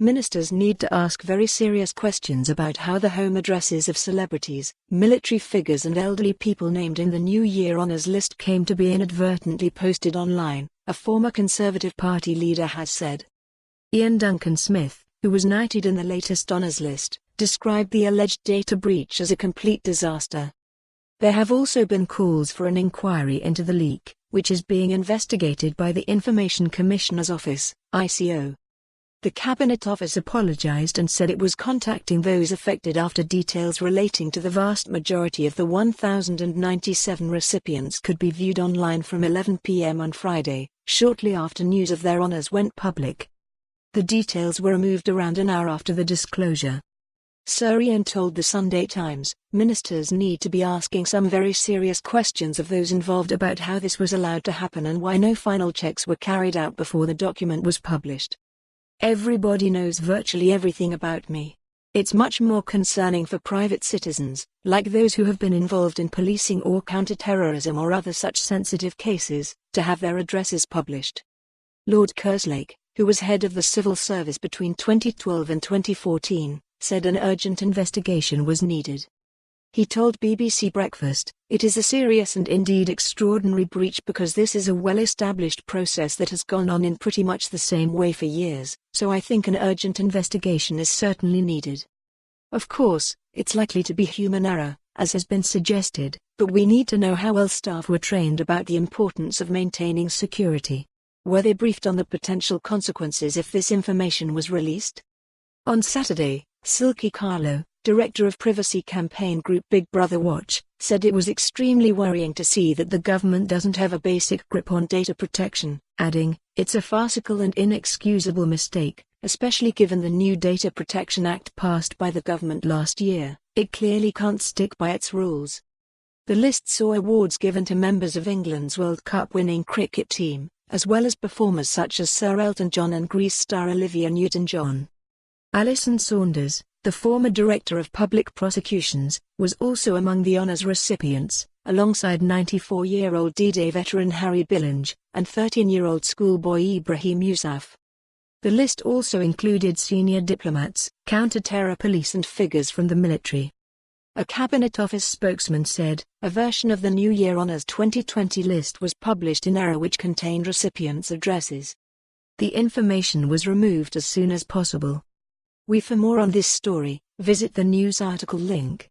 Ministers need to ask very serious questions about how the home addresses of celebrities, military figures and elderly people named in the New Year honours list came to be inadvertently posted online, a former Conservative Party leader has said. Iain Duncan Smith, who was knighted in the latest honours list, described the alleged data breach as a complete disaster. There have also been calls for an inquiry into the leak, which is being investigated by the Information Commissioner's Office, ICO. The Cabinet Office apologised and said it was contacting those affected after details relating to the vast majority of the 1,097 recipients could be viewed online from 11 p.m. on Friday, shortly after news of their honours went public. The details were removed around an hour after the disclosure. Sir Iain told the Sunday Times, "Ministers need to be asking some very serious questions of those involved about how this was allowed to happen and why no final checks were carried out before the document was published. Everybody knows virtually everything about me. It's much more concerning for private citizens, like those who have been involved in policing or counter-terrorism or other such sensitive cases, to have their addresses published." Lord Kerslake, who was head of the civil service between 2012 and 2014, said an urgent investigation was needed. He told BBC Breakfast, "It is a serious and indeed extraordinary breach because this is a well-established process that has gone on in pretty much the same way for years, so I think an urgent investigation is certainly needed. Of course, it's likely to be human error, as has been suggested, but we need to know how well staff were trained about the importance of maintaining security. Were they briefed on the potential consequences if this information was released?" On Saturday, Silky Carlo, director of privacy campaign group Big Brother Watch, said it was extremely worrying to see that the government doesn't have a basic grip on data protection, adding, "It's a farcical and inexcusable mistake, especially given the new Data Protection Act passed by the government last year. It clearly can't stick by its rules." The list saw awards given to members of England's World Cup winning cricket team, as well as performers such as Sir Elton John and Grease star Olivia Newton-John. Alison Saunders, the former Director of Public Prosecutions, was also among the honours recipients, alongside 94-year-old D-Day veteran Harry Billinge, and 13-year-old schoolboy Ibrahim Yousaf. The list also included senior diplomats, counter-terror police and figures from the military. A Cabinet Office spokesman said, "A version of the New Year Honours 2020 list was published in error which contained recipients' addresses. The information was removed as soon as possible." For more on this story, visit the news article link.